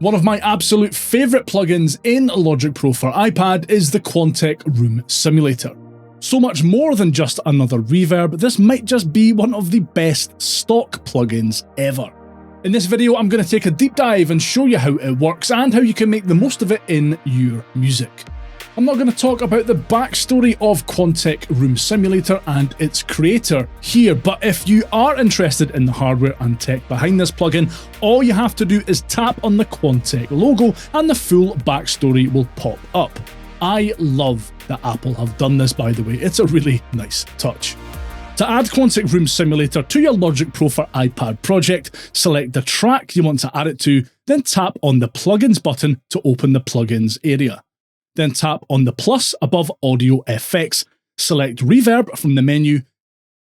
One of my absolute favourite plugins in Logic Pro for iPad is the Quantec Room Simulator. So much more than just another reverb, this might just be one of the best stock plugins ever. In this video, I'm going to take a deep dive and show you how it works and how you can make the most of it in your music. I'm not going to talk about the backstory of Quantec Room Simulator and its creator here, but if you are interested in the hardware and tech behind this plugin, all you have to do is tap on the Quantec logo and the full backstory will pop up. I love that Apple have done this, by the way. It's a really nice touch. To add Quantec Room Simulator to your Logic Pro for iPad project, select the track you want to add it to, then tap on the Plugins button to open the Plugins area. Then tap on the plus above Audio Effects, select Reverb from the menu,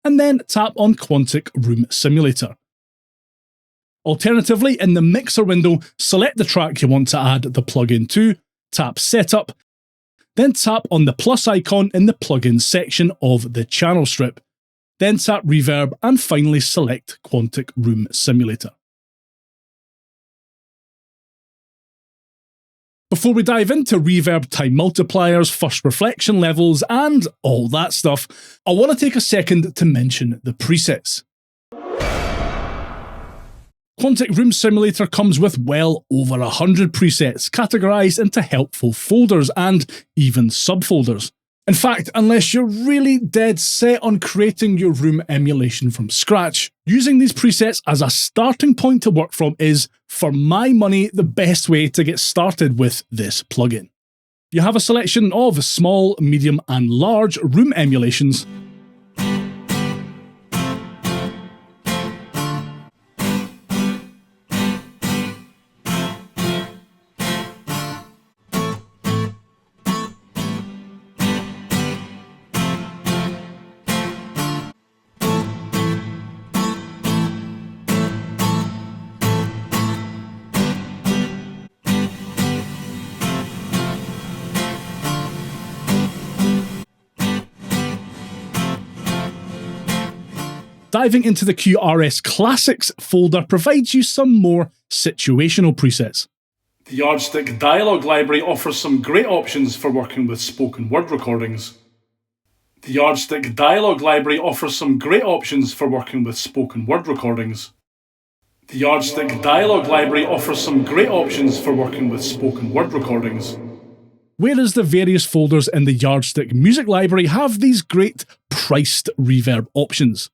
and then tap on Quantec Room Simulator. Alternatively, in the Mixer window, select the track you want to add the plugin to, tap Setup, then tap on the plus icon in the Plugins section of the channel strip. Then tap Reverb and finally select Quantec Room Simulator. Before we dive into reverb time multipliers, first reflection levels, and all that stuff, I want to take a second to mention the presets. Quantec Room Simulator comes with well over 100 presets, categorised into helpful folders and even subfolders. In fact, unless you're really dead set on creating your room emulation from scratch, using these presets as a starting point to work from is, for my money, the best way to get started with this plugin. You have a selection of small, medium and large room emulations, Diving into the QRS Classics folder provides you some more situational presets. The Yardstick Dialogue library offers some great options for working with spoken word recordings. The Yardstick Dialogue library offers some great options for working with spoken word recordings. The Yardstick Dialogue library offers some great options for working with spoken word recordings. Whereas the various folders in the Yardstick Music library have these great priced reverb options.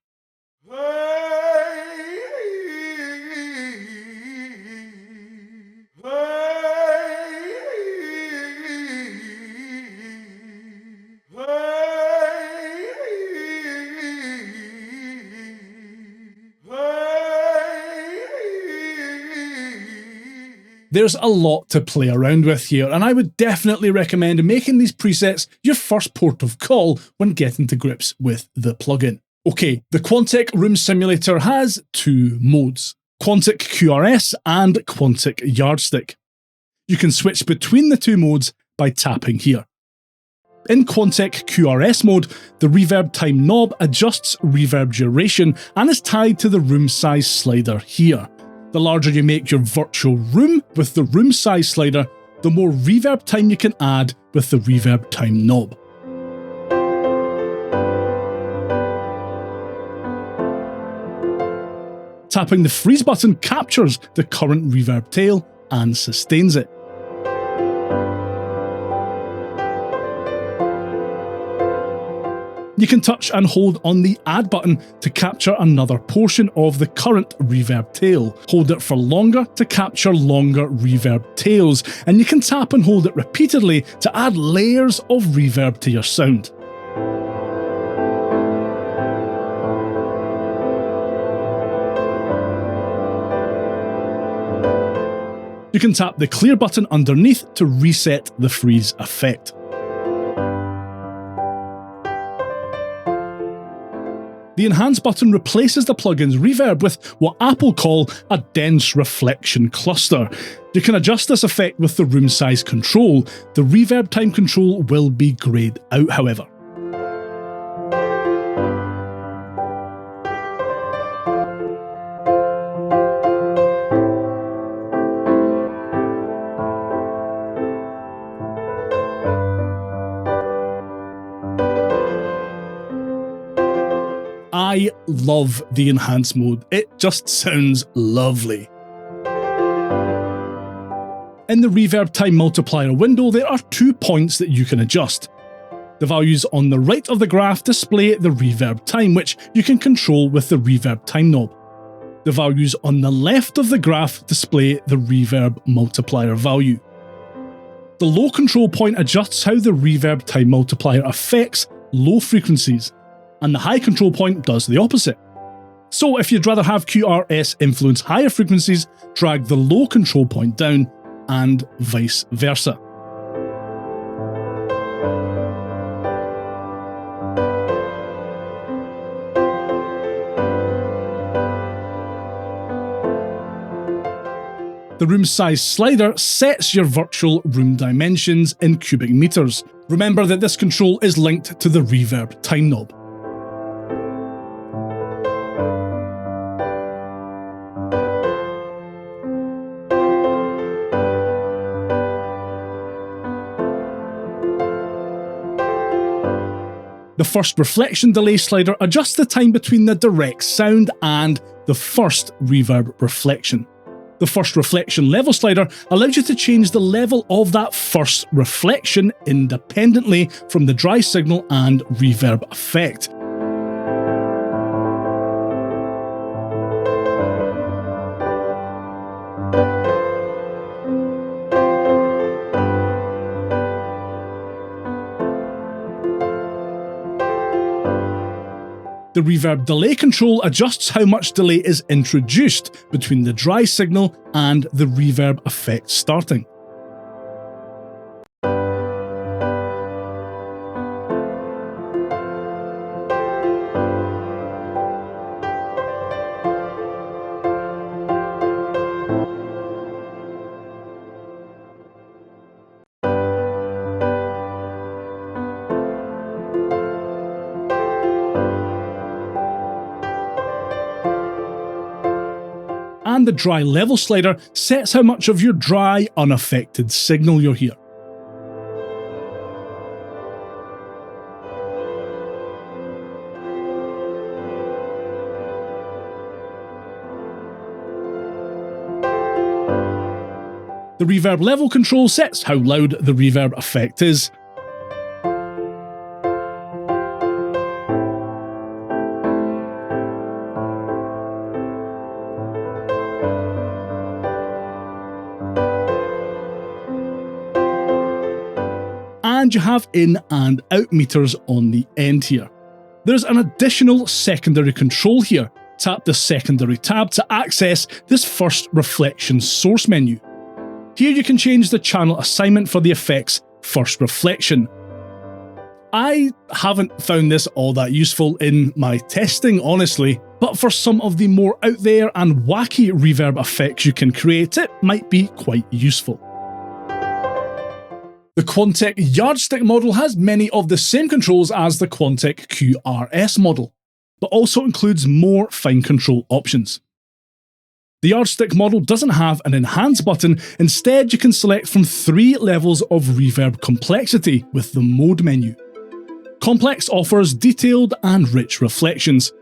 There's a lot to play around with here, and I would definitely recommend making these presets your first port of call when getting to grips with the plugin. Okay, the Quantec Room Simulator has two modes, Quantec QRS and Quantec Yardstick. You can switch between the two modes by tapping here. In Quantec QRS mode, the reverb time knob adjusts reverb duration and is tied to the room size slider here. The larger you make your virtual room with the room size slider, the more reverb time you can add with the reverb time knob. Tapping the freeze button captures the current reverb tail and sustains it. You can touch and hold on the add button to capture another portion of the current reverb tail. Hold it for longer to capture longer reverb tails, and you can tap and hold it repeatedly to add layers of reverb to your sound. You can tap the clear button underneath to reset the freeze effect. The Enhance button replaces the plugin's reverb with what Apple call a dense reflection cluster. You can adjust this effect with the room size control. The reverb time control will be greyed out, however. I love the enhanced mode. It just sounds lovely. In the reverb time multiplier window, there are 2 points that you can adjust. The values on the right of the graph display the reverb time, which you can control with the reverb time knob. The values on the left of the graph display the reverb multiplier value. The low control point adjusts how the reverb time multiplier affects low frequencies, and the high control point does the opposite. So if you'd rather have QRS influence higher frequencies, drag the low control point down, and vice versa. The room size slider sets your virtual room dimensions in cubic meters. Remember that this control is linked to the reverb time knob. The first reflection delay slider adjusts the time between the direct sound and the first reverb reflection. The first reflection level slider allows you to change the level of that first reflection independently from the dry signal and reverb effect. The reverb delay control adjusts how much delay is introduced between the dry signal and the reverb effect starting. And the dry level slider sets how much of your dry, unaffected signal you'll hear. The reverb level control sets how loud the reverb effect is. And you have in and out meters on the end here. There's an additional secondary control here. Tap the secondary tab to access this first reflection source menu. Here you can change the channel assignment for the effect's first reflection. I haven't found this all that useful in my testing, honestly, but for some of the more out there and wacky reverb effects you can create, it might be quite useful. The Quantec Yardstick model has many of the same controls as the Quantec QRS model, but also includes more fine control options. The Yardstick model doesn't have an Enhance button. Instead, you can select from 3 levels of reverb complexity with the Mode menu. Complex offers detailed and rich reflections.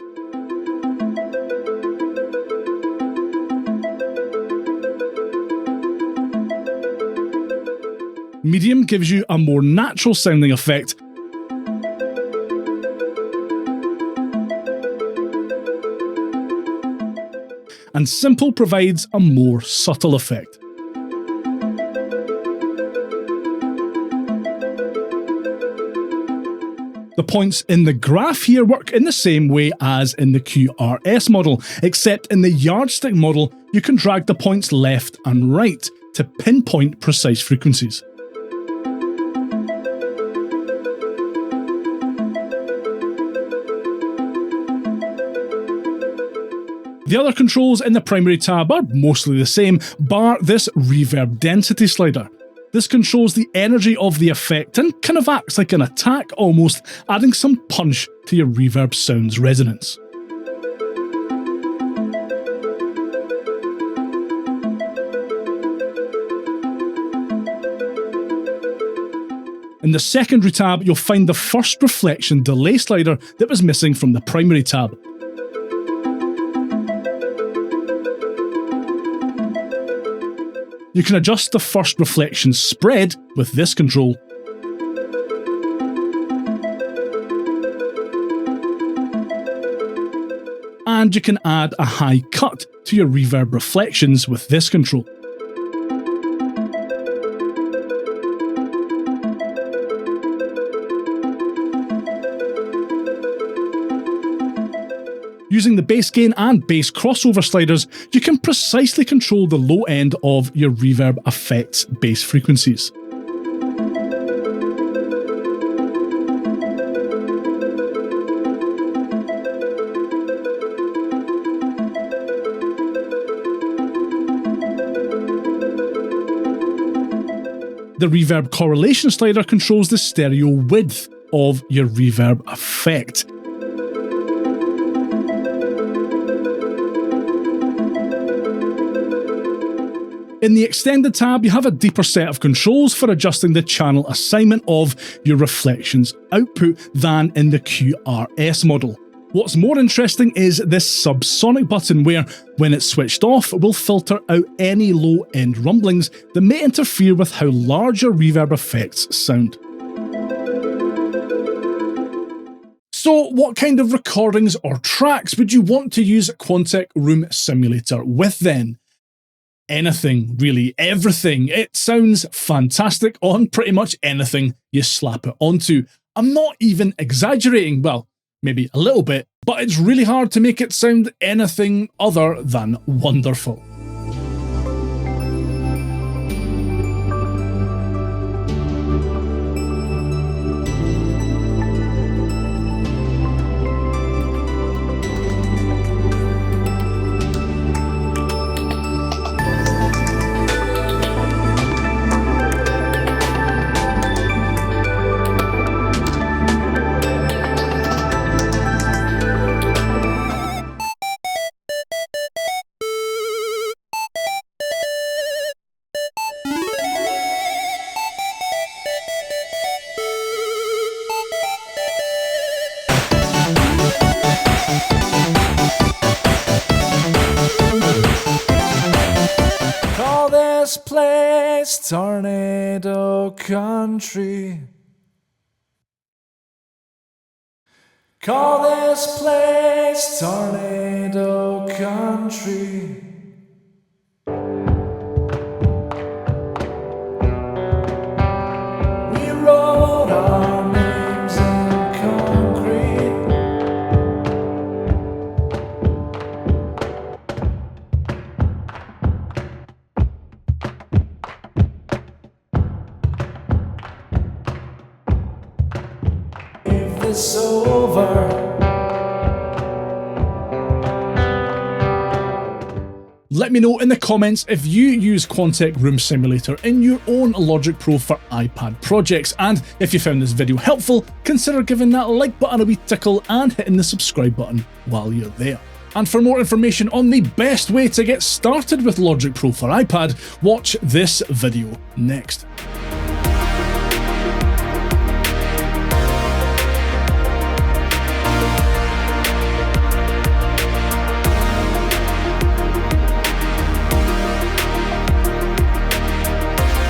Medium gives you a more natural sounding effect. And Simple provides a more subtle effect. The points in the graph here work in the same way as in the QRS model, except in the Yardstick model, you can drag the points left and right to pinpoint precise frequencies. The other controls in the primary tab are mostly the same, bar this reverb density slider. This controls the energy of the effect and kind of acts like an attack almost, adding some punch to your reverb sound's resonance. In the secondary tab, you'll find the first reflection delay slider that was missing from the primary tab. You can adjust the first reflection spread with this control. And you can add a high cut to your reverb reflections with this control. Using the bass gain and bass crossover sliders, you can precisely control the low end of your reverb effects bass frequencies. The reverb correlation slider controls the stereo width of your reverb effect. In the Extended tab, you have a deeper set of controls for adjusting the channel assignment of your reflections output than in the QRS model. What's more interesting is this subsonic button where, when it's switched off, will filter out any low-end rumblings that may interfere with how large your reverb effects sound. So what kind of recordings or tracks would you want to use Quantec Room Simulator with then? Anything, really, everything. It sounds fantastic on pretty much anything you slap it onto. I'm not even exaggerating, well, maybe a little bit, but it's really hard to make it sound anything other than wonderful. Call this place Tornado Country. Call this place Tornado Country. We wrote our names in concrete. If this over. Let me know in the comments if you use Quantec Room Simulator in your own Logic Pro for iPad projects, and if you found this video helpful, consider giving that like button a wee tickle and hitting the subscribe button while you're there. And for more information on the best way to get started with Logic Pro for iPad, watch this video next.